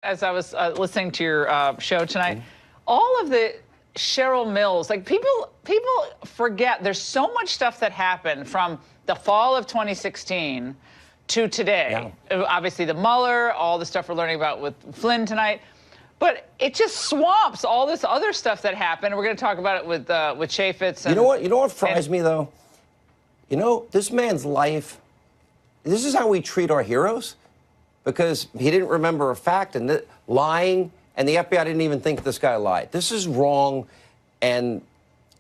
As I was listening to your show tonight, all of the Cheryl Mills, like people forget there's so much stuff that happened from the fall of 2016 to today. Yeah. Obviously, the Mueller, all the stuff we're learning about with Flynn tonight. But it just swamps all this other stuff that happened. We're going to talk about it with Chaffetz. And, you know what fries me, though? You know, this man's life, this is how we treat our heroes? Because he didn't remember a fact and lying, and the FBI didn't even think this guy lied. This is wrong, and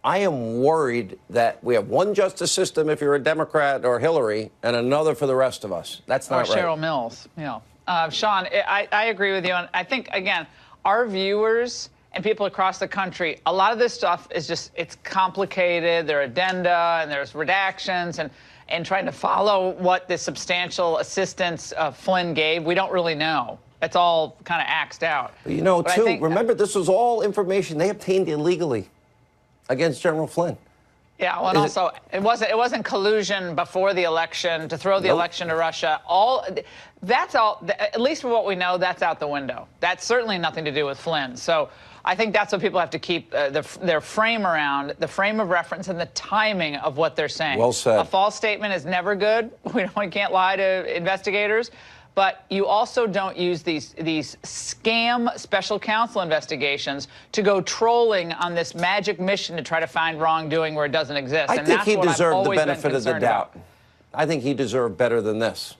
I am worried that we have one justice system if you're a Democrat or Hillary, and another for the rest of us. That's not right. Or Cheryl Mills, you know. Sean, I agree with you, and I think, again, our viewers and people across the country, a lot of this stuff is just, it's complicated. There are addenda, and there's redactions, and trying to follow what the substantial assistance Flynn gave, we don't really know. It's all kind of axed out. You know, but too, remember, this was all information they obtained illegally against General Flynn. Yeah, well, and also, it wasn't collusion before the election to throw the election to Russia. That's all, at least for what we know, that's out the window. That's certainly nothing to do with Flynn. So I think that's what people have to keep their frame around, the frame of reference and the timing of what they're saying. Well said. A false statement is never good. We can't lie to investigators. But you also don't use these scam special counsel investigations to go trolling on this magic mission to try to find wrongdoing where it doesn't exist. I think he deserved the benefit of the doubt. I think he deserved better than this.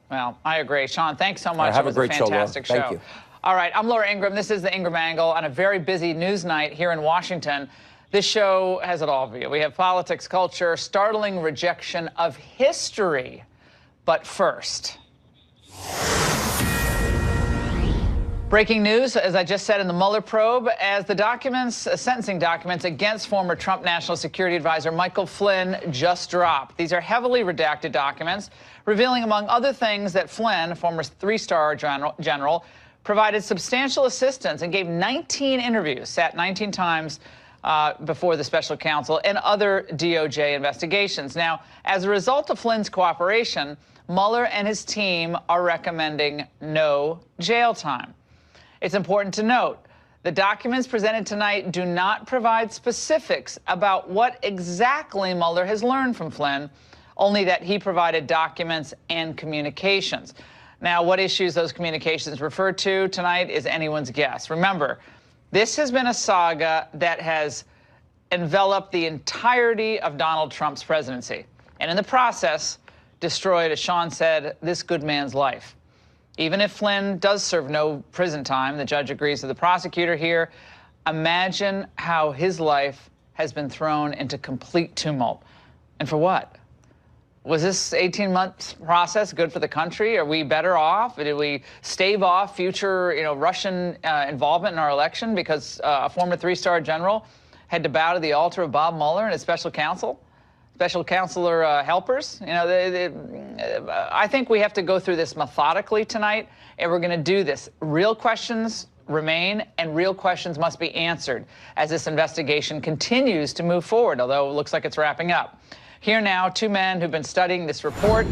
Well, I agree. Sean, thanks so much. Have a great show, Laura. Fantastic show. Thank you. All right, I'm Laura Ingraham. This is the Ingraham Angle on a very busy news night here in Washington. This show has it all for you. We have politics, culture, startling rejection of history. But first, breaking news, as I just said in the Mueller probe, as the sentencing documents against former Trump National Security Advisor Michael Flynn just dropped. These are heavily redacted documents, revealing, among other things, that Flynn, former three-star general, provided substantial assistance and gave 19 interviews, sat 19 times before the special counsel and other DOJ investigations. Now, as a result of Flynn's cooperation, Mueller and his team are recommending no jail time. It's important to note, the documents presented tonight do not provide specifics about what exactly Mueller has learned from Flynn, only that he provided documents and communications. Now, what issues those communications refer to tonight is anyone's guess. Remember, this has been a saga that has enveloped the entirety of Donald Trump's presidency, and in the process, destroyed, as Sean said, this good man's life. Even if Flynn does serve no prison time, the judge agrees with the prosecutor here, imagine how his life has been thrown into complete tumult. And for what? Was this 18-month process good for the country? Are we better off? Did we stave off future, Russian involvement in our election because a former three-star general had to bow to the altar of Bob Mueller and his special counselor helpers? I think we have to go through this methodically tonight, and we're going to do this. Real questions remain, and real questions must be answered as this investigation continues to move forward, although it looks like it's wrapping up. Here now, two men who've been studying this report,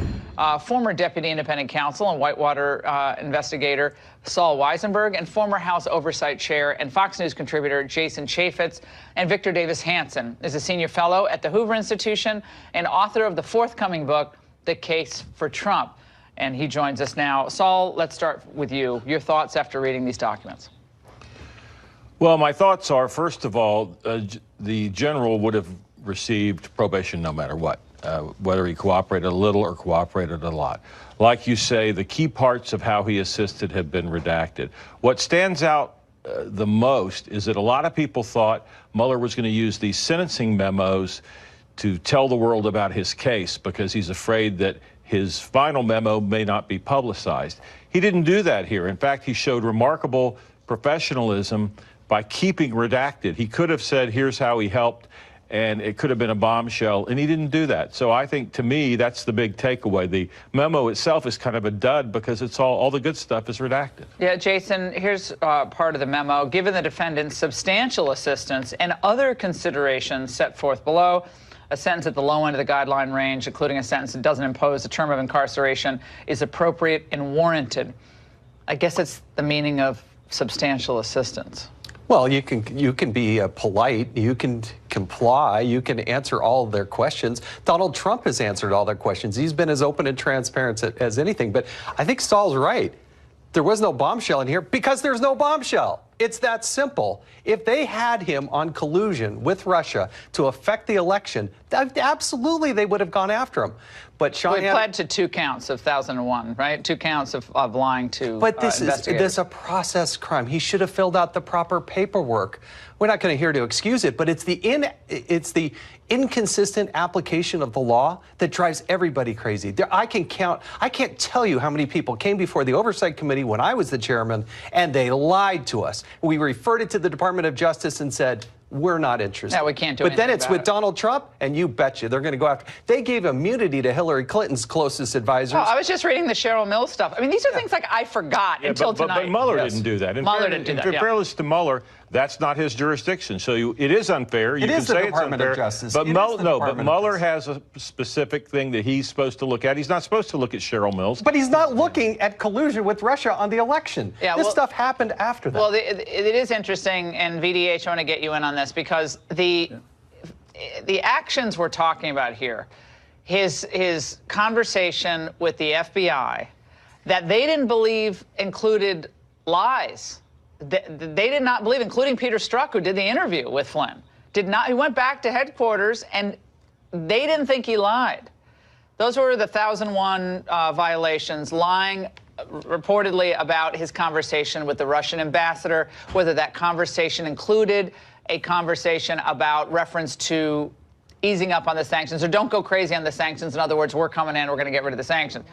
former Deputy Independent Counsel and Whitewater investigator Saul Weisenberg, and former House Oversight Chair and Fox News contributor Jason Chaffetz, and Victor Davis Hanson is a senior fellow at the Hoover Institution and author of the forthcoming book, The Case for Trump. And he joins us now. Saul, let's start with you. Your thoughts after reading these documents. Well, my thoughts are, first of all, the general would have received probation no matter what, whether he cooperated a little or cooperated a lot. Like you say, the key parts of how he assisted have been redacted. What stands out the most is that a lot of people thought Mueller was going to use these sentencing memos to tell the world about his case because he's afraid that his final memo may not be publicized. He didn't do that here. In fact, he showed remarkable professionalism by keeping redacted. He could have said, here's how he helped, and it could have been a bombshell, and he didn't do that. So I think, to me, that's the big takeaway. The memo itself is kind of a dud because it's all the good stuff is redacted. Yeah, Jason, here's part of the memo. Given the defendant's substantial assistance and other considerations set forth below, a sentence at the low end of the guideline range, including a sentence that doesn't impose a term of incarceration, is appropriate and warranted. I guess it's the meaning of substantial assistance. Well, you can be polite, you can comply, you can answer all of their questions. Donald Trump has answered all their questions. He's been as open and transparent as anything. But I think Stahl's right. There was no bombshell in here because there's no bombshell. It's that simple. If they had him on collusion with Russia to affect the election, absolutely they would have gone after him. But Sean pled to 2 counts of 1001, right? 2 counts of lying to But this investigators. is a process crime. He should have filled out the proper paperwork. We're not going to here to excuse it, but it's the inconsistent application of the law that drives everybody crazy. I can't tell you how many people came before the Oversight Committee when I was the chairman, and they lied to us. We referred it to the Department of Justice and said, we're not interested. Yeah, we can't do But then anything it's about with it. Donald Trump, and you betcha they're going to go after. They gave immunity to Hillary Clinton's closest advisors. Oh, I was just reading the Cheryl Mills stuff. I mean, these are things like I forgot until tonight. But Mueller didn't do that. Mueller didn't do that, In fairness to Mueller, that's not his jurisdiction. So it is unfair. You can say it's unfair. But Mueller has a specific thing that he's supposed to look at. He's not supposed to look at Cheryl Mills. But he's not looking at collusion with Russia on the election. Yeah, this stuff happened after that. Well, it is interesting, and VDH, I want to get you in on this, because the actions we're talking about here, his conversation with the FBI that they didn't believe included lies. They did not believe, including Peter Strzok, who did the interview with Flynn. He went back to headquarters, and they didn't think he lied. Those were the 1001 violations, lying reportedly about his conversation with the Russian ambassador, whether that conversation included a conversation about reference to easing up on the sanctions, or don't go crazy on the sanctions. In other words, we're coming in, we're going to get rid of the sanctions.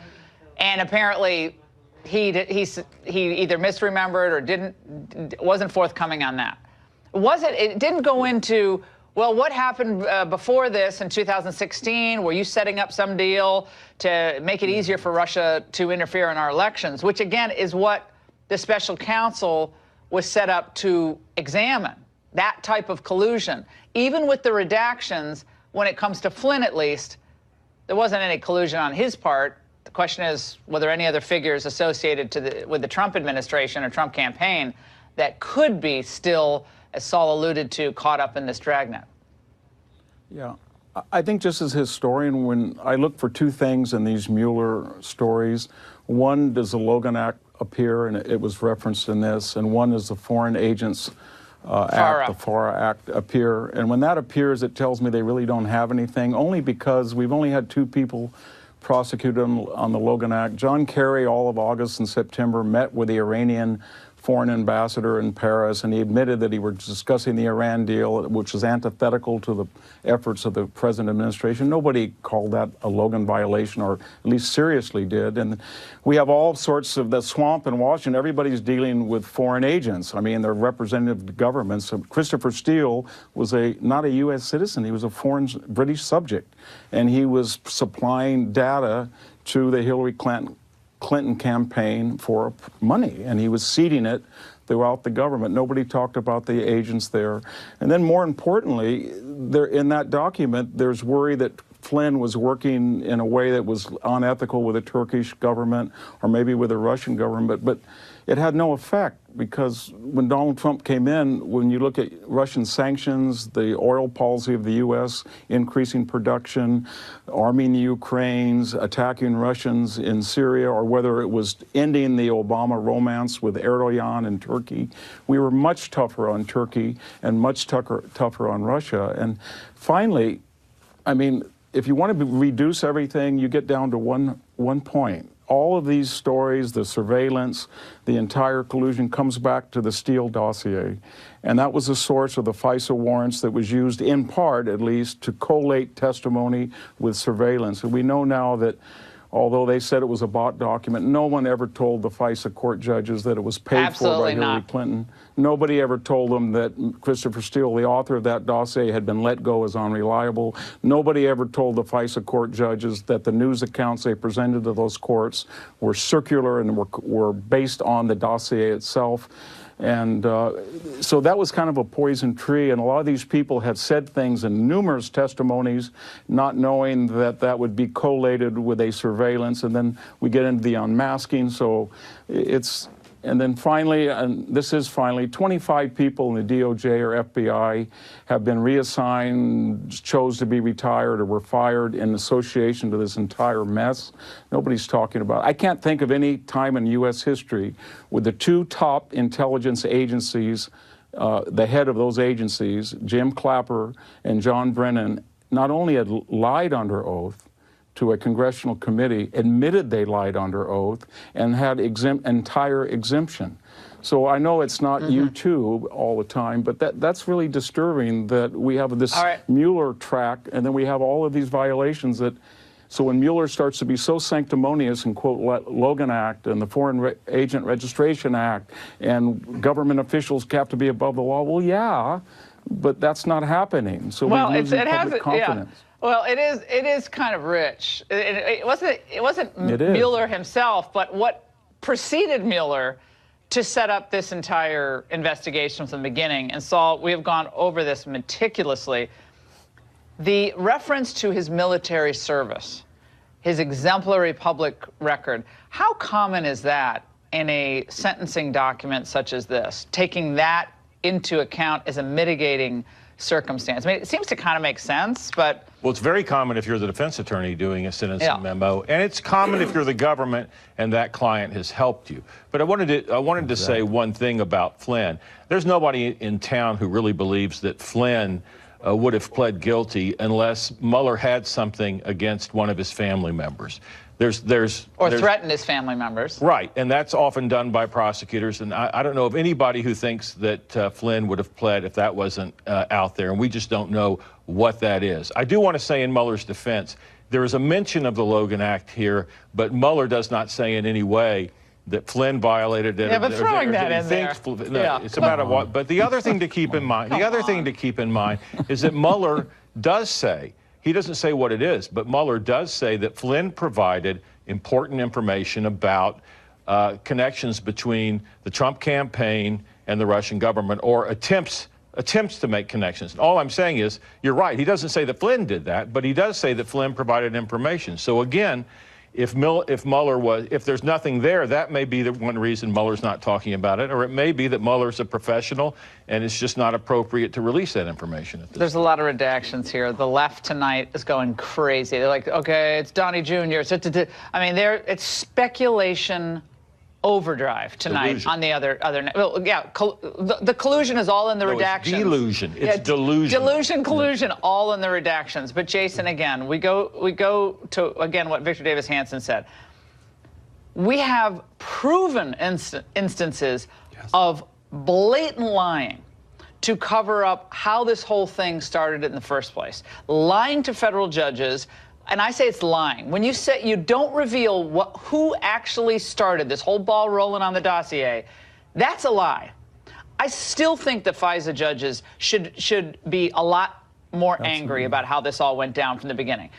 And apparently, he either misremembered or wasn't forthcoming on that. It didn't go into, well, what happened before this in 2016? Were you setting up some deal to make it easier for Russia to interfere in our elections? Which, again, is what the special counsel was set up to examine, that type of collusion. Even with the redactions, when it comes to Flynn at least, there wasn't any collusion on his part. The question is, were there any other figures associated with the Trump administration or Trump campaign that could be still, as Saul alluded to, caught up in this dragnet? Yeah. I think just as a historian, when I look for 2 things in these Mueller stories, one, does the Logan Act appear, and it was referenced in this, and one is the Foreign Agents Act, the FARA Act, appear. And when that appears, it tells me they really don't have anything, only because we've only had 2 people prosecuted on the Logan Act. John Kerry, all of August and September, met with the Iranian foreign ambassador in Paris, and he admitted that he was discussing the Iran deal, which was antithetical to the efforts of the present administration. Nobody called that a Logan violation, or at least seriously did. And we have all sorts of the swamp in Washington. Everybody's dealing with foreign agents. I mean, they're representative governments. Christopher Steele was not a U.S. citizen. He was a foreign British subject, and he was supplying data to the Hillary Clinton campaign for money, and he was seeding it throughout the government. Nobody talked about the agents there. And then more importantly, in that document, there's worry that Flynn was working in a way that was unethical with the Turkish government or maybe with the Russian government, but it had no effect, because when Donald Trump came in, when you look at Russian sanctions, the oil policy of the U.S., increasing production, arming the Ukrainians, attacking Russians in Syria, or whether it was ending the Obama romance with Erdogan in Turkey, we were much tougher on Turkey and much tougher on Russia. And finally, I mean, if you want to reduce everything, you get down to one point. All of these stories, the surveillance, the entire collusion comes back to the Steele dossier. And that was the source of the FISA warrants that was used, in part at least, to collate testimony with surveillance. And we know now that although they said it was a bought document, no one ever told the FISA court judges that it was paid for by Hillary Clinton. Nobody ever told them that Christopher Steele, the author of that dossier, had been let go as unreliable. Nobody ever told the FISA court judges that the news accounts they presented to those courts were circular and were based on the dossier itself. And so that was kind of a poison tree, and a lot of these people had said things in numerous testimonies, not knowing that that would be collated with a surveillance, and then we get into the unmasking. So it's And then finally, and this is finally, 25 people in the DOJ or FBI have been reassigned, chose to be retired, or were fired in association to this entire mess. Nobody's talking about it. I can't think of any time in U.S. history with the two top intelligence agencies, the head of those agencies, Jim Clapper and John Brennan, not only had lied under oath to a congressional committee, admitted they lied under oath, and had entire exemption. So I know it's not YouTube all the time, but that's really disturbing that we have this Mueller track, and then we have all of these violations that. So when Mueller starts to be so sanctimonious and quote Logan Act and the Foreign Agent Registration Act and government officials have to be above the law, well, yeah, but that's not happening. So well, we're losing public confidence. Yeah. Well, it is kind of rich. It wasn't Mueller himself, but what preceded Mueller to set up this entire investigation from the beginning. And Saul, we have gone over this meticulously. The reference to his military service, his exemplary public record, how common is that in a sentencing document such as this, taking that into account as a mitigating circumstance? I mean, it seems to kind of make sense, but... Well, it's very common if you're the defense attorney doing a sentencing memo, and it's common if you're the government and that client has helped you. But I wanted to say one thing about Flynn. There's nobody in town who really believes that Flynn would have pled guilty unless Mueller had something against one of his family members. Or threatened his family members. Right, and that's often done by prosecutors, and I don't know of anybody who thinks that Flynn would have pled if that wasn't out there, and we just don't know what that is. I do want to say in Mueller's defense, there is a mention of the Logan Act here, but Mueller does not say in any way that Flynn violated it. Yeah, but throwing that in there. No, it's about a what. But the other thing to keep in mind, is that Mueller does say, he doesn't say what it is, but Mueller does say that Flynn provided important information about connections between the Trump campaign and the Russian government, or attempts to make connections. All I'm saying is, you're right, he doesn't say that Flynn did that, but he does say that Flynn provided information. So again, if there's nothing there, that may be the one reason Mueller's not talking about it, or it may be that Mueller's a professional and it's just not appropriate to release that information at this There's point. a lot of redactions here. The left tonight is going crazy. They're like, okay, it's Donnie Jr. I mean, it's speculation overdrive tonight. Delusion. On the other well, yeah, the collusion is all in the redactions. It's delusion. It's delusion. Collusion, all in the redactions. But Jason, again, we go to again what Victor Davis Hanson said. We have proven instances of blatant lying to cover up how this whole thing started in the first place. Lying to federal judges. And I say it's lying. When you say you don't reveal who actually started this whole ball rolling on the dossier, that's a lie. I still think that FISA judges should be a lot more angry about how this all went down from the beginning.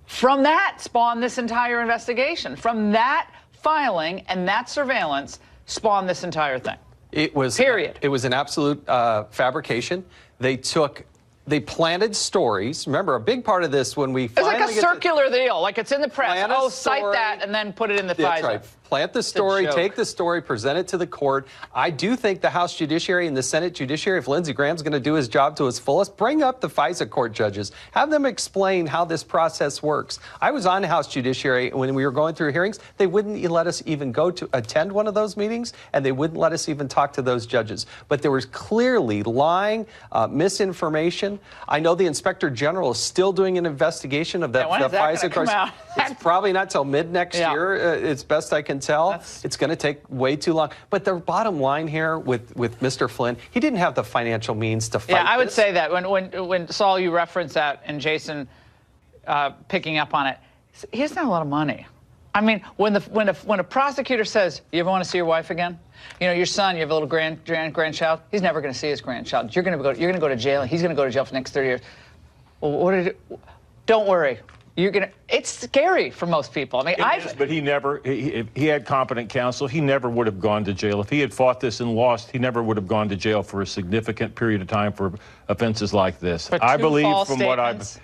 From that spawned this entire investigation. From that filing and that surveillance spawned this entire thing. It was period. It was an absolute fabrication. They planted stories. Remember, a big part of this when we finally it's like a circular deal, like it's in the press. Oh, cite that and then put it in the FISA. That's right. Plant the story, take the story, present it to the court. I do think the House Judiciary and the Senate Judiciary, if Lindsey Graham's going to do his job to his fullest, bring up the FISA court judges. Have them explain how this process works. I was on the House Judiciary when we were going through hearings. They wouldn't let us even go to attend one of those meetings, and they wouldn't let us even talk to those judges. But there was clearly lying, misinformation. I know the Inspector General is still doing an investigation of the FISA courts. It's probably not till mid next year, it's best I can tell. It's going to take way too long. But the bottom line here with Mr. Flynn, he didn't have the financial means to fight I would say that when Saul, you referenced that, and Jason picking up on it, he doesn't have a lot of money. I mean, when a prosecutor says, "You ever want to see your wife again? You know, your son, you have a little grandchild. He's never going to see his grandchild. You're going to go to jail. He's going to go to jail for the next 30 years. Well, don't worry. It's scary for most people. I mean, but he had competent counsel. He never would have gone to jail. If he had fought this and lost, he never would have gone to jail for a significant period of time for offenses like this. I believe from what I've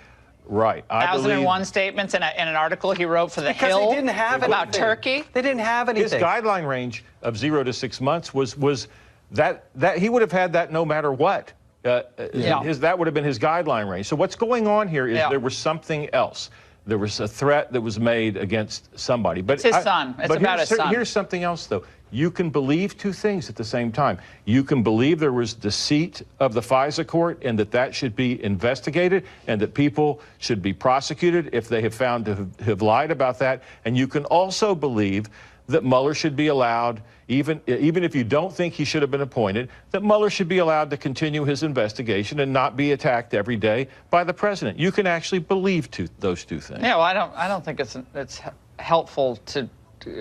Right. 1,001 statements in an article he wrote for The Because Hill they didn't have about anything. Turkey. They didn't have anything. His guideline range of 0 to 6 months was that he would have had that no matter what. That would have been his guideline range. So what's going on here is there was something else. There was a threat that was made against somebody. But it's his son. It's about his son. Here's something else, though. You can believe two things at the same time. You can believe there was deceit of the FISA court and that should be investigated and that people should be prosecuted if they have found to have lied about that. And you can also believe that Mueller should be allowed, even if you don't think he should have been appointed, that Mueller should be allowed to continue his investigation and not be attacked every day by the president. You can actually believe those two things. Yeah, well, I don't think it's helpful to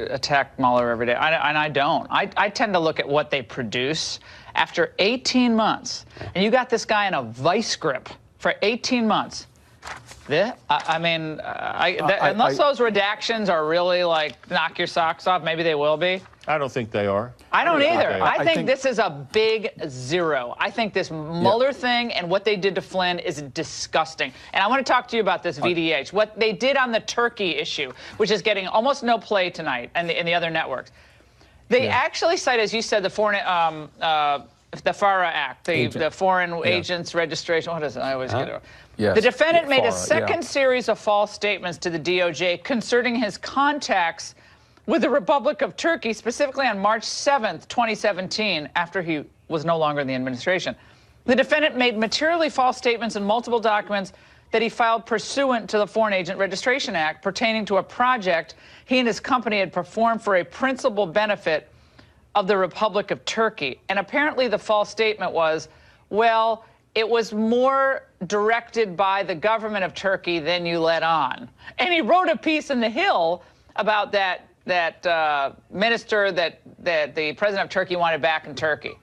attack Mueller every day, and I don't. I tend to look at what they produce. After 18 months, and you got this guy in a vice grip for 18 months. Unless those redactions are really like knock your socks off, maybe they will be. I don't think they are. I don't either. I think this is a big zero. I think this Mueller thing and what they did to Flynn is disgusting. And I want to talk to you about this VDH, what they did on the Turkey issue, which is getting almost no play tonight in the other networks. They actually cite, as you said, the foreign the FARA Act, the Foreign Agents Registration. What is it? I always get it. Yes. The defendant made a FARA, second series of false statements to the DOJ concerning his contacts with the Republic of Turkey, specifically on March 7th, 2017, after he was no longer in the administration. The defendant made materially false statements in multiple documents that he filed pursuant to the Foreign Agent Registration Act pertaining to a project he and his company had performed for a principal benefit of the Republic of Turkey. And apparently the false statement was, well, it was more directed by the government of Turkey than you let on. And he wrote a piece in The Hill about that minister that the president of Turkey wanted back in Turkey.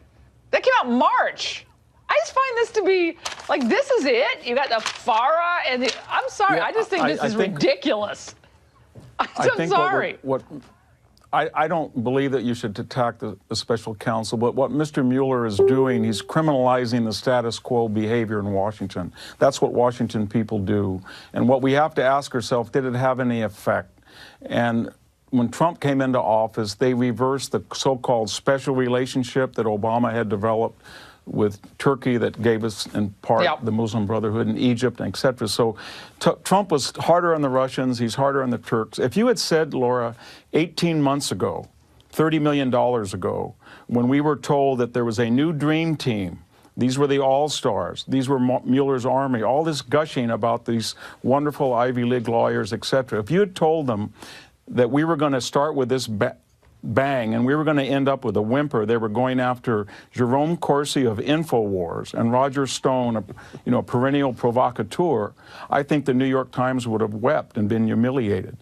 That came out in March. I just find this to be, like, this is it? You got the FARA and the, I'm sorry, I just think this is ridiculous. I'm sorry. I don't believe that you should attack the special counsel, but what Mr. Mueller is doing, he's criminalizing the status quo behavior in Washington. That's what Washington people do. And what we have to ask ourselves, did it have any effect? And when Trump came into office, they reversed the so-called special relationship that Obama had developed with Turkey that gave us, in part, the Muslim Brotherhood in Egypt, et cetera. So Trump was harder on the Russians, he's harder on the Turks. If you had said, Laura, 18 months ago, $30 million ago, when we were told that there was a new dream team, these were the all-stars, these were Mueller's army, all this gushing about these wonderful Ivy League lawyers, et cetera. If you had told them that we were going to start with this bang, and we were going to end up with a whimper. They were going after Jerome Corsi of InfoWars and Roger Stone, a perennial provocateur. I think the New York Times would have wept and been humiliated.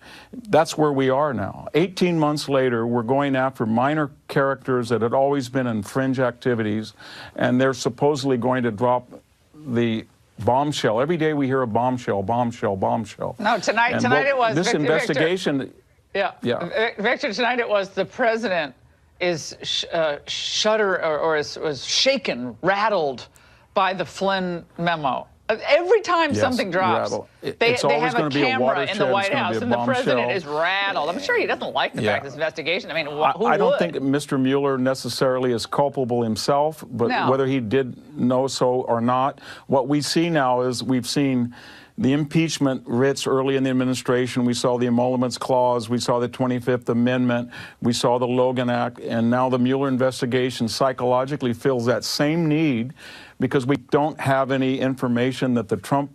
That's where we are now. 18 months later, we're going after minor characters that had always been in fringe activities, and they're supposedly going to drop the bombshell. Every day we hear a bombshell, bombshell, bombshell. No, tonight it was. This investigation. Victor, tonight it was the president is was shaken, rattled by the Flynn memo. Every time something drops, they have a camera in the White House, and the president is rattled. I'm sure he doesn't like the fact this investigation. I mean, I don't think Mr. Mueller necessarily is culpable himself, but whether he did know so or not, what we see now is we've seen the impeachment writs early in the administration. We saw the emoluments clause. We saw the 25th Amendment. We saw the Logan Act. And now the Mueller investigation psychologically fills that same need because we don't have any information that the Trump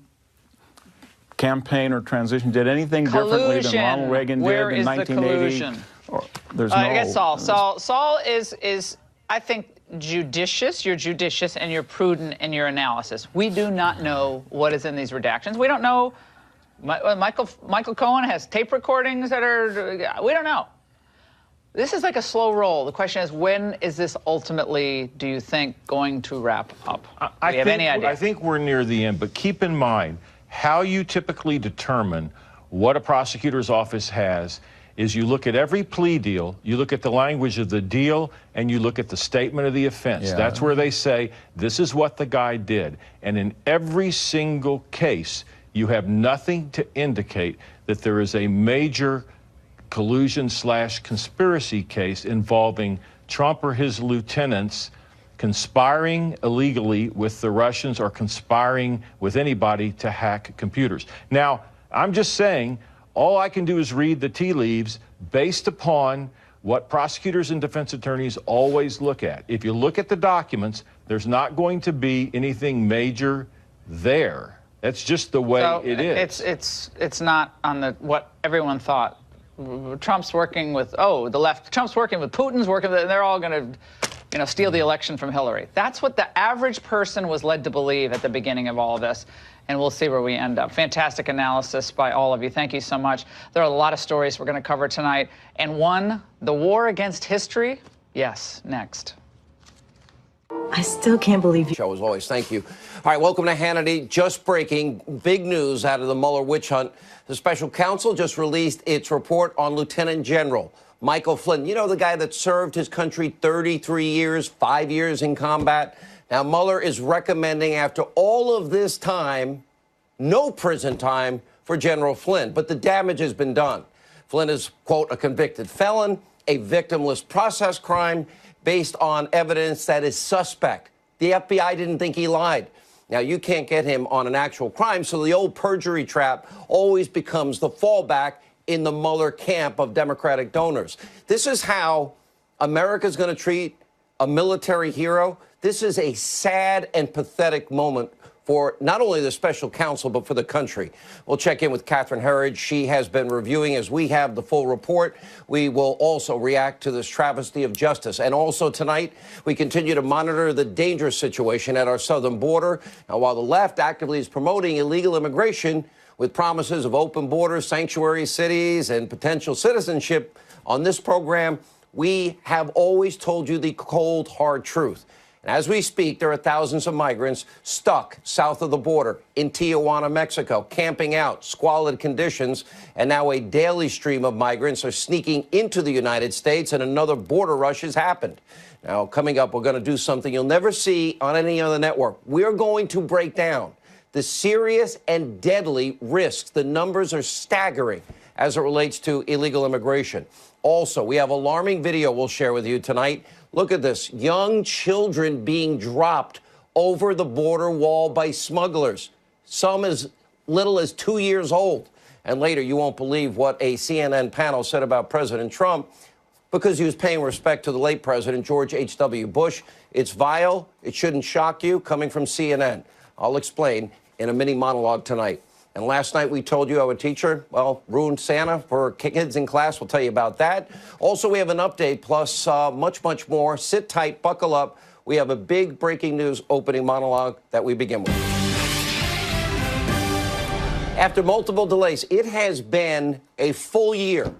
campaign or transition did anything differently than Ronald Reagan did in 1980. There's no. I guess Saul is, I think, judicious. You're judicious and you're prudent in your analysis. We do not know what is in these redactions. We don't know. Michael Cohen has tape recordings that are. We don't know. This is like a slow roll. The question is, when is this ultimately, do you think, going to wrap up? Do you have any idea? I think we're near the end, but keep in mind how you typically determine what a prosecutor's office has is you look at every plea deal, you look at the language of the deal, and you look at the statement of the offense. Yeah. That's where they say, this is what the guy did. And in every single case, You have nothing to indicate that there is a major collusion/conspiracy case involving Trump or his lieutenants conspiring illegally with the Russians or conspiring with anybody to hack computers. Now, I'm just saying, all I can do is read the tea leaves based upon what prosecutors and defense attorneys always look at. If you look at the documents, there's not going to be anything major there. That's just the way it is. It's not on the what everyone thought. Trump's working with the left. Trump's working with Putin's working. They're all going to, steal the election from Hillary. That's what the average person was led to believe at the beginning of all of this. And we'll see where we end up. Fantastic analysis by all of you. Thank you so much. There are a lot of stories we're going to cover tonight. And one, the war against history. Yes, next. I still can't believe you. Show as always. Thank you. All right, welcome to Hannity. Just breaking big news out of the Mueller witch hunt. The special counsel just released its report on Lieutenant General Michael Flynn. You know, the guy that served his country 33 years, 5 years in combat. Now, Mueller is recommending, after all of this time, no prison time for General Flynn. But the damage has been done. Flynn is, quote, a convicted felon, a victimless process crime based on evidence that is suspect. The FBI didn't think he lied. Now, you can't get him on an actual crime, so the old perjury trap always becomes the fallback in the Mueller camp of Democratic donors. This is how America's going to treat a military hero. This is a sad and pathetic moment for not only the special counsel, but for the country. We'll check in with Catherine Herridge. She has been reviewing as we have the full report. We will also react to this travesty of justice. And also tonight, we continue to monitor the dangerous situation at our southern border. Now, while the left actively is promoting illegal immigration with promises of open borders, sanctuary cities, and potential citizenship, on this program, we have always told you the cold, hard truth. And as we speak, there are thousands of migrants stuck south of the border in Tijuana, Mexico, camping out, squalid conditions, and now a daily stream of migrants are sneaking into the United States, and another border rush has happened. Now, coming up, we're going to do something you'll never see on any other network. We're going to break down the serious and deadly risks. The numbers are staggering as it relates to illegal immigration. Also, we have alarming video we'll share with you tonight. Look at this. Young children being dropped over the border wall by smugglers, some as little as 2 years old. And later, you won't believe what a CNN panel said about President Trump because he was paying respect to the late President George H.W. Bush. It's vile. It shouldn't shock you, coming from CNN. I'll explain in a mini monologue tonight. And last night we told you how a teacher, ruined Santa for kids in class. We'll tell you about that. Also, we have an update, plus much, much more. Sit tight, buckle up. We have a big breaking news opening monologue that we begin with. After multiple delays, it has been a full year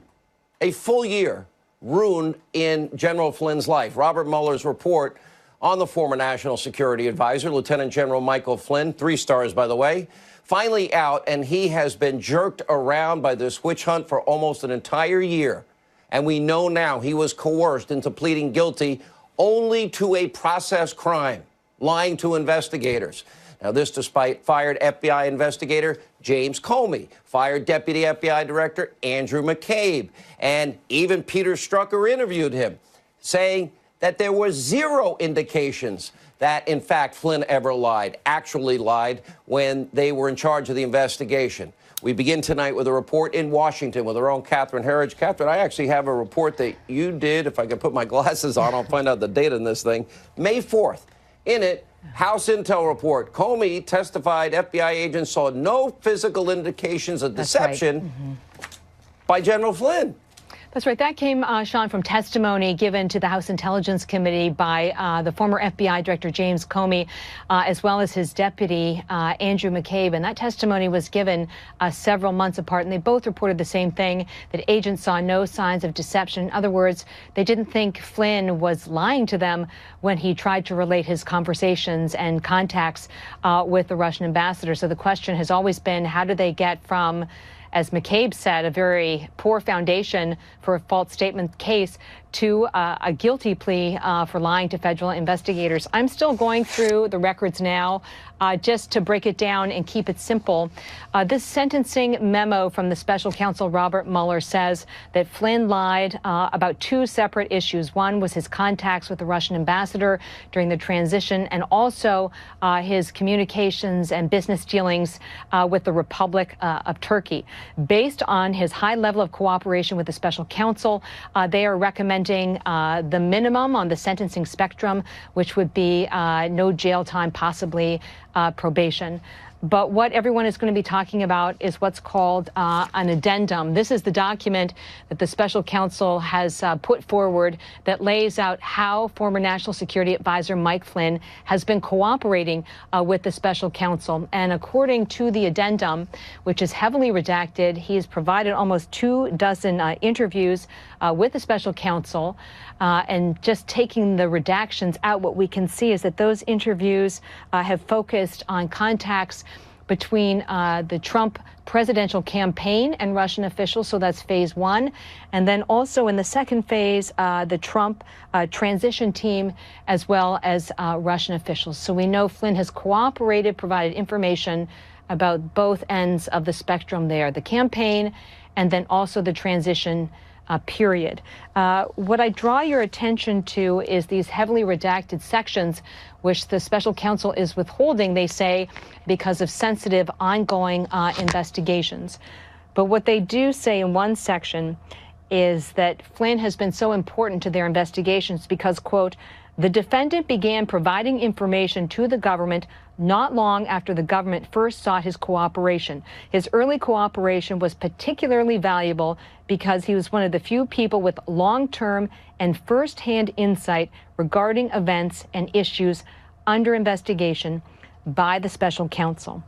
ruined in General Flynn's life. Robert Mueller's report on the former National Security Advisor, Lieutenant General Michael Flynn, 3 stars, by the way, finally out, and he has been jerked around by this witch hunt for almost an entire year. And we know now he was coerced into pleading guilty only to a process crime, lying to investigators. Now, this despite fired FBI investigator James Comey, fired Deputy FBI Director Andrew McCabe, and even Peter Strzokor interviewed him, saying that there were 0 indications that, in fact, Flynn actually lied when they were in charge of the investigation. We begin tonight with a report in Washington with our own Catherine Herridge. Catherine, I actually have a report that you did. If I can put my glasses on, I'll find out the date on this thing. May 4th. In it, House Intel report. Comey testified FBI agents saw no physical indications of deception by General Flynn. That's right. That came, Sean, from testimony given to the House Intelligence Committee by the former FBI Director James Comey, as well as his deputy, Andrew McCabe. And that testimony was given several months apart. And they both reported the same thing, that agents saw no signs of deception. In other words, they didn't think Flynn was lying to them when he tried to relate his conversations and contacts with the Russian ambassador. So the question has always been, how do they get from, as McCabe said, a very poor foundation for a false statement case, to a guilty plea for lying to federal investigators. I'm still going through the records now. Just to break it down and keep it simple, this sentencing memo from the special counsel Robert Mueller says that Flynn lied about two separate issues. One was his contacts with the Russian ambassador during the transition, and also his communications and business dealings with the Republic of Turkey. Based on his high level of cooperation with the special counsel, they are recommending the minimum on the sentencing spectrum, which would be no jail time, possibly probation. But what everyone is going to be talking about is what's called an addendum. This is the document that the special counsel has put forward that lays out how former National Security Advisor Mike Flynn has been cooperating with the special counsel. And according to the addendum, which is heavily redacted, he has provided almost 24 interviews with the special counsel. And just taking the redactions out, what we can see is that those interviews have focused on contacts between the Trump presidential campaign and Russian officials. So that's phase one. And then also in the second phase, the Trump transition team, as well as Russian officials. So we know Flynn has cooperated, provided information about both ends of the spectrum there, the campaign and then also the transition period. What I draw your attention to is these heavily redacted sections, which the special counsel is withholding, they say, because of sensitive ongoing investigations. But what they do say in one section is that Flynn has been so important to their investigations because, quote, the defendant began providing information to the government not long after the government first sought his cooperation. His early cooperation was particularly valuable because he was one of the few people with long-term and first-hand insight regarding events and issues under investigation by the special counsel.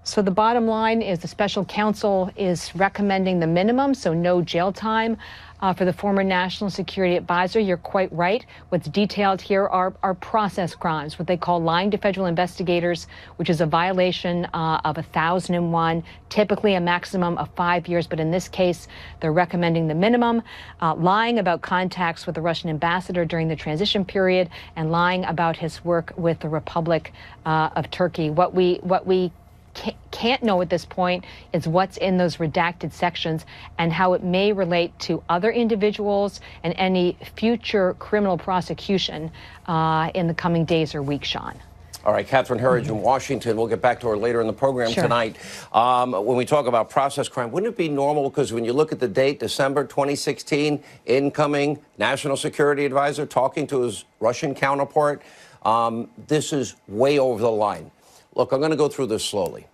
So the bottom line is the special counsel is recommending the minimum, so no jail time for the former National Security Advisor. You're quite right. What's detailed here are process crimes, what they call lying to federal investigators, which is a violation of 1001, typically a maximum of 5 years. But in this case, they're recommending the minimum, lying about contacts with the Russian ambassador during the transition period and lying about his work with the Republic of Turkey. What we can't know at this point is what's in those redacted sections and how it may relate to other individuals and any future criminal prosecution in the coming days or weeks, Sean. All right, Catherine Herridge in Washington. We'll get back to her later in the program tonight. When we talk about process crime, wouldn't it be normal, because when you look at the date, December 2016, incoming National Security Advisor talking to his Russian counterpart, this is way over the line. Look, I'm going to go through this slowly.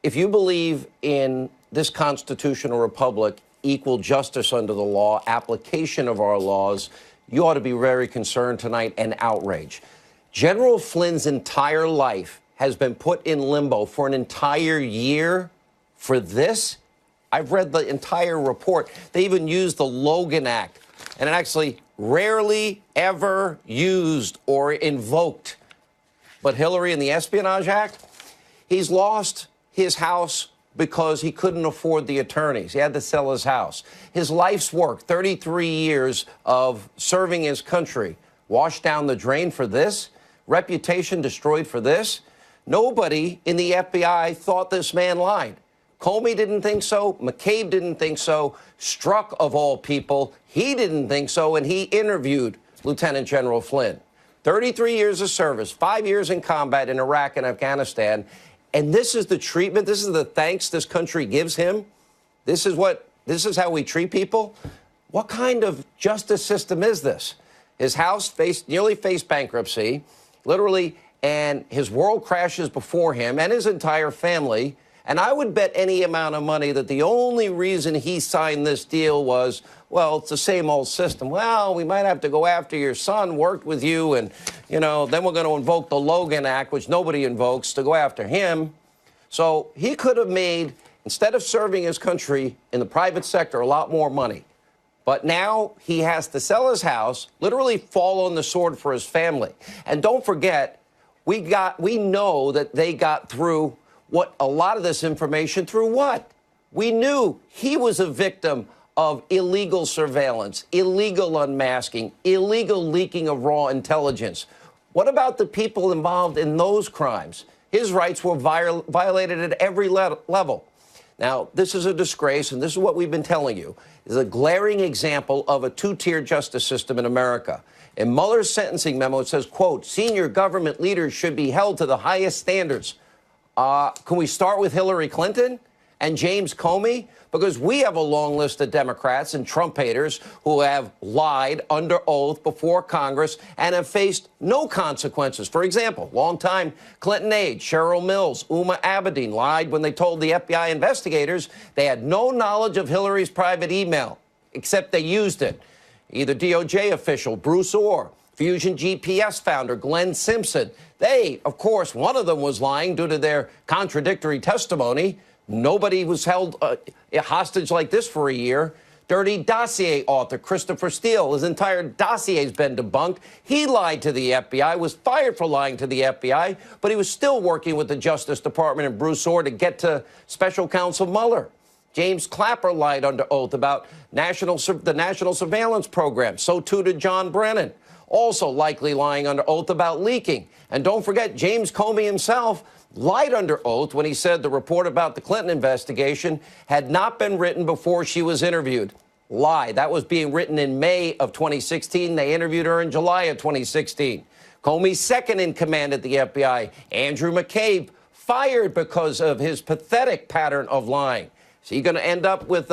If you believe in this constitutional republic, equal justice under the law, application of our laws, you ought to be very concerned tonight and outraged. General Flynn's entire life has been put in limbo for an entire year for this. I've read the entire report. They even used the Logan Act, and it actually rarely ever used or invoked. But Hillary and the Espionage Act, he's lost his house because he couldn't afford the attorneys. He had to sell his house. His life's work, 33 years of serving his country, washed down the drain for this, reputation destroyed for this. Nobody in the FBI thought this man lied. Comey didn't think so. McCabe didn't think so. Strzok, of all people, he didn't think so, and he interviewed Lieutenant General Flynn. 33 years of service, 5 years in combat in Iraq and Afghanistan. And this is the treatment, this is the thanks this country gives him. This is how we treat people. What kind of justice system is this? His house nearly faced bankruptcy, literally, and his world crashes before him and his entire family. And I would bet any amount of money that the only reason he signed this deal was, well, it's the same old system. Well, we might have to go after your son, worked with you, and, you know, then we're going to invoke the Logan Act, which nobody invokes, to go after him. So he could have made, instead of serving his country in the private sector, a lot more money. But now he has to sell his house, literally fall on the sword for his family. And don't forget, we know that they got through a lot of this information through what? We knew he was a victim of illegal surveillance, illegal unmasking, illegal leaking of raw intelligence. What about the people involved in those crimes? His rights were violated at every level. Now, this is a disgrace, and this is what we've been telling you, is a glaring example of a two-tier justice system in America. In Mueller's sentencing memo, it says, quote, senior government leaders should be held to the highest standards. Can we start with Hillary Clinton and James Comey? Because we have a long list of Democrats and Trump haters who have lied under oath before Congress and have faced no consequences. For example, longtime Clinton aide Cheryl Mills, Uma Abedin lied when they told the FBI investigators they had no knowledge of Hillary's private email, except they used it. Either DOJ official Bruce Orr, Fusion GPS founder Glenn Simpson. They, of course, one of them was lying due to their contradictory testimony. Nobody was held hostage like this for a year. Dirty Dossier author Christopher Steele, his entire dossier has been debunked. He lied to the FBI, was fired for lying to the FBI, but he was still working with the Justice Department and Bruce Orr to get to Special Counsel Mueller. James Clapper lied under oath about the National Surveillance Program. So too did John Brennan, also likely lying under oath about leaking. And don't forget, James Comey himself lied under oath when he said the report about the Clinton investigation had not been written before she was interviewed. Lie. That was being written in May of 2016. They interviewed her in July of 2016. Comey's second in command at the FBI, Andrew McCabe, fired because of his pathetic pattern of lying. Is he going to end up with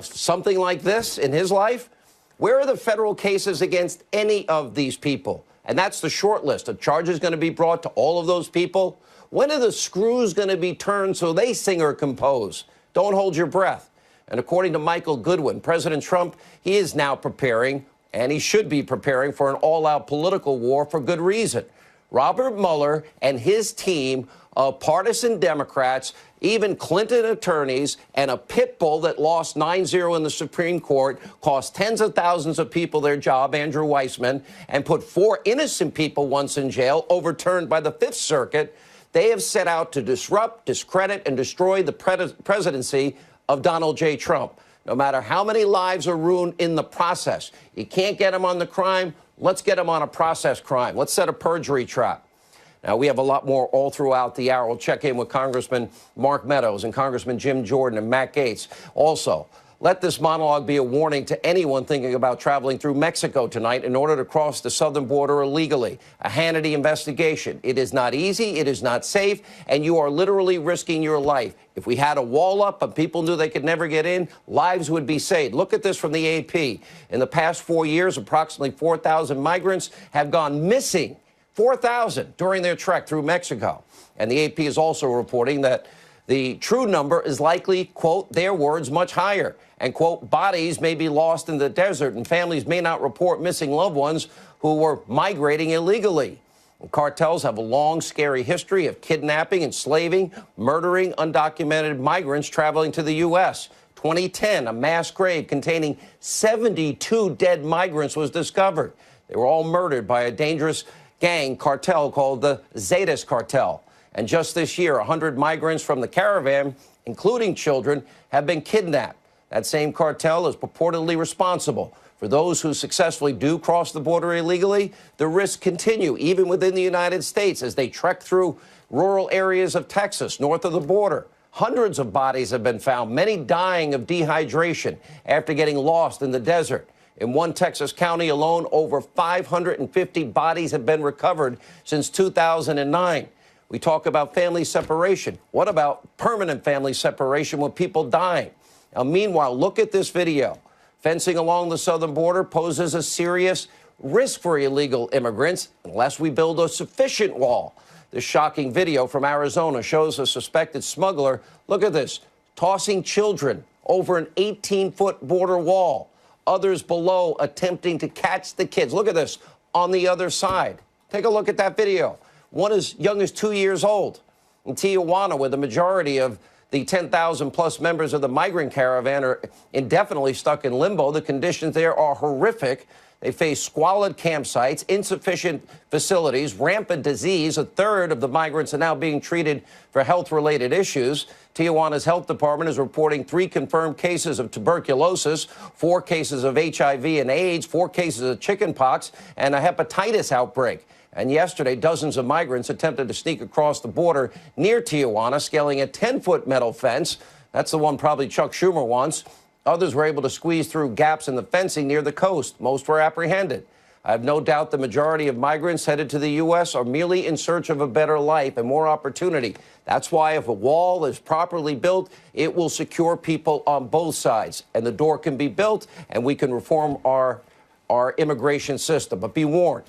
something like this in his life? Where are the federal cases against any of these people? And that's the short list. Are charges going to be brought to all of those people? When are the screws going to be turned so they sing or compose? Don't hold your breath. And according to Michael Goodwin, President Trump, he is now preparing, and he should be preparing, for an all-out political war for good reason. Robert Mueller and his team of partisan Democrats, even Clinton attorneys, and a pit bull that lost 9-0 in the Supreme Court, cost tens of thousands of people their job, Andrew Weissman, and put 4 innocent people once in jail, overturned by the Fifth Circuit. They have set out to disrupt, discredit, and destroy the presidency of Donald J. Trump. No matter how many lives are ruined in the process, you can't get them on the crime. Let's get them on a process crime. Let's set a perjury trap. Now, we have a lot more all throughout the hour. We'll check in with Congressman Mark Meadows and Congressman Jim Jordan and Matt Gaetz. Also, let this monologue be a warning to anyone thinking about traveling through Mexico tonight in order to cross the southern border illegally. A Hannity investigation. It is not easy, it is not safe, and you are literally risking your life. If we had a wall up and people knew they could never get in, lives would be saved. Look at this from the AP. In the past 4 years, approximately 4,000 migrants have gone missing. 4,000 during their trek through Mexico. And the AP is also reporting that the true number is likely, quote, their words, much higher. And, quote, bodies may be lost in the desert and families may not report missing loved ones who were migrating illegally. And cartels have a long, scary history of kidnapping, enslaving, murdering undocumented migrants traveling to the U.S. 2010, a mass grave containing 72 dead migrants was discovered. They were all murdered by a dangerous gang cartel called the Zetas cartel. And just this year, 100 migrants from the caravan, including children, have been kidnapped. That same cartel is purportedly responsible. For those who successfully do cross the border illegally, the risks continue, even within the United States, as they trek through rural areas of Texas, north of the border. Hundreds of bodies have been found, many dying of dehydration after getting lost in the desert. In one Texas county alone, over 550 bodies have been recovered since 2009. We talk about family separation. What about permanent family separation with people dying? Now, meanwhile, look at this video. Fencing along the southern border poses a serious risk for illegal immigrants unless we build a sufficient wall. This shocking video from Arizona shows a suspected smuggler, look at this, tossing children over an 18-foot border wall. Others below attempting to catch the kids. Look at this on the other side. Take a look at that video. One as young as 2 years old. In Tijuana, where the majority of the 10,000 plus members of the migrant caravan are indefinitely stuck in limbo, the conditions there are horrific. They face squalid campsites, insufficient facilities, rampant disease. A third of the migrants are now being treated for health-related issues. Tijuana's health department is reporting 3 confirmed cases of tuberculosis, 4 cases of HIV and AIDS, 4 cases of chickenpox, and a hepatitis outbreak. And yesterday, dozens of migrants attempted to sneak across the border near Tijuana, scaling a 10-foot metal fence. That's the one probably Chuck Schumer wants. Others were able to squeeze through gaps in the fencing near the coast. Most were apprehended. I have no doubt the majority of migrants headed to the U.S. are merely in search of a better life and more opportunity. That's why if a wall is properly built, it will secure people on both sides. And the door can be built, and we can reform our immigration system. But be warned,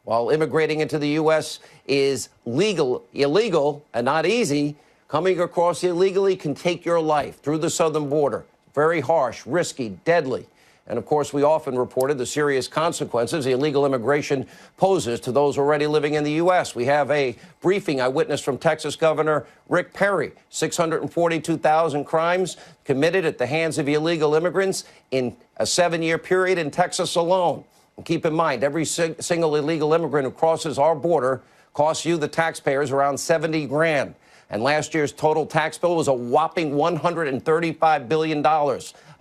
while immigrating into the U.S. is illegal, and not easy, coming across illegally can take your life through the southern border. Very harsh, risky, deadly. And, of course, we often reported the serious consequences illegal immigration poses to those already living in the U.S. We have a briefing I witnessed from Texas Governor Rick Perry. 642,000 crimes committed at the hands of illegal immigrants in a 7-year period in Texas alone. And keep in mind, every single illegal immigrant who crosses our border costs you, the taxpayers, around $70 grand. And last year's total tax bill was a whopping $135 billion.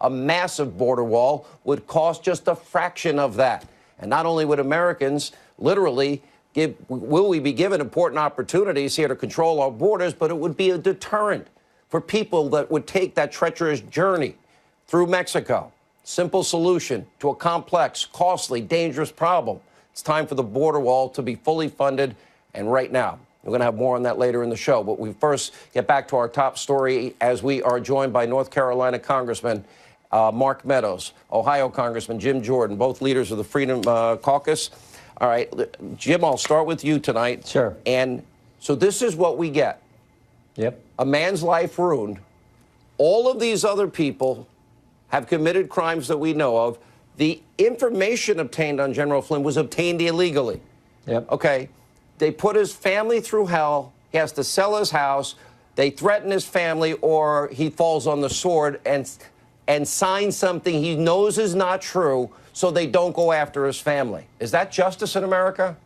A massive border wall would cost just a fraction of that. And not only would Americans literally will we be given important opportunities here to control our borders, but it would be a deterrent for people that would take that treacherous journey through Mexico. Simple solution to a complex, costly, dangerous problem. It's time for the border wall to be fully funded, and right now. We're going to have more on that later in the show. But we first get back to our top story as we are joined by North Carolina Congressman Mark Meadows, Ohio Congressman Jim Jordan, both leaders of the Freedom Caucus. All right, Jim, I'll start with you tonight. Sure. And so this is what we get. Yep. A man's life ruined. All of these other people have committed crimes that we know of. The information obtained on General Flynn was obtained illegally. Yep. Okay. They put his family through hell. He has to sell his house. They threaten his family, or he falls on the sword and signs something he knows is not true, so they don't go after his family. Is that justice in America?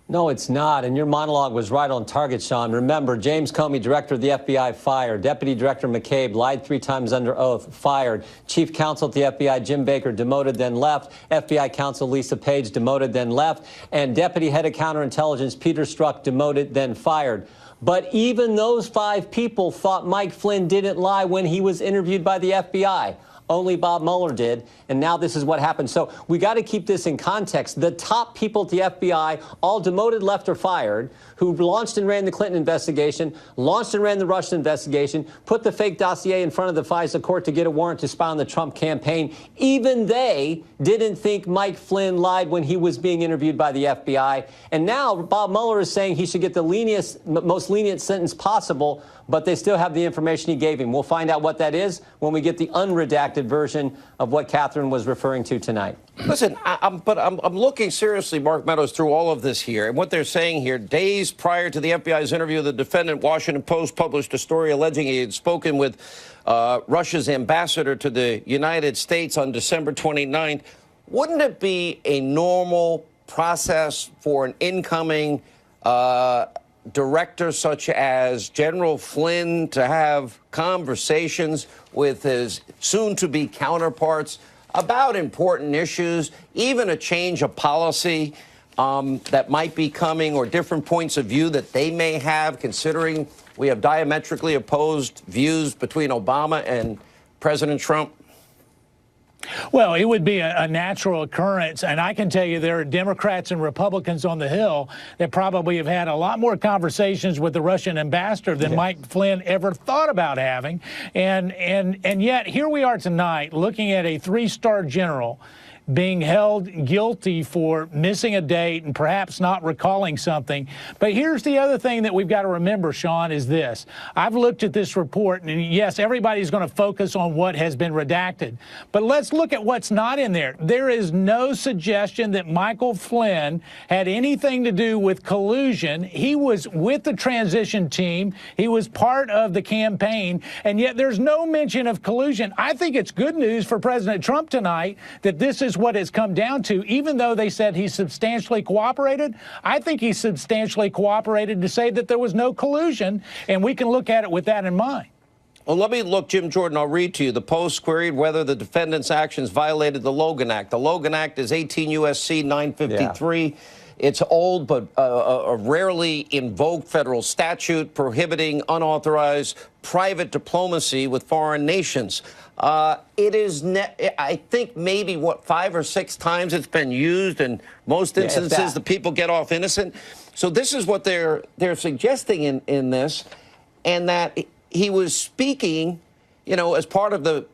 No, it's not. And your monologue was right on target, Sean. Remember, James Comey, director of the FBI, fired. Deputy Director McCabe lied 3 times under oath, fired. Chief counsel at the FBI, Jim Baker, demoted, then left. FBI counsel Lisa Page, demoted, then left. And Deputy Head of Counterintelligence Peter Strzok, demoted, then fired. But even those 5 people thought Mike Flynn didn't lie when he was interviewed by the FBI. Only Bob Mueller did, and now this is what happened. So we got to keep this in context. The top people at the FBI, all demoted, left, or fired, who launched and ran the Clinton investigation, launched and ran the Russian investigation, put the fake dossier in front of the FISA court to get a warrant to spy on the Trump campaign. Even they didn't think Mike Flynn lied when he was being interviewed by the FBI. And now Bob Mueller is saying he should get the most lenient sentence possible, but they still have the information he gave him. We'll find out what that is when we get the unredacted version of what Catherine was referring to tonight. Listen, I'm looking seriously, Mark Meadows, through all of this here. And what they're saying here, days prior to the FBI's interview, the defendant, Washington Post, published a story alleging he had spoken with Russia's ambassador to the United States on December 29th. Wouldn't it be a normal process for an incoming director such as General Flynn to have conversations with his soon-to-be counterparts about important issues, even a change of policy that might be coming, or different points of view that they may have, considering we have diametrically opposed views between Obama and President Trump? Well, it would be a natural occurrence, and I can tell you there are Democrats and Republicans on the Hill that probably have had a lot more conversations with the Russian ambassador than Mike Flynn ever thought about having. And yet here we are tonight looking at a 3-star general being held guilty for missing a date and perhaps not recalling something. But here's the other thing that we've got to remember, Sean, is this. I've looked at this report, and yes, everybody's going to focus on what has been redacted. But let's look at what's not in there. There is no suggestion that Michael Flynn had anything to do with collusion. He was with the transition team. He was part of the campaign, and yet there's no mention of collusion. I think it's good news for President Trump tonight that this is is what it's come down to. Even though they said he substantially cooperated, I think he substantially cooperated to say that there was no collusion, and we can look at it with that in mind. Well, let me look, Jim Jordan, I'll read to you. The Post queried whether the defendant's actions violated the Logan Act. The Logan Act is 18 U.S.C. 953. Yeah. It's old but a rarely invoked federal statute prohibiting unauthorized private diplomacy with foreign nations. It is, I think, maybe, 5 or 6 times it's been used. In most instances, the people get off innocent. So this is what they're suggesting in this, and that he was speaking, as part of the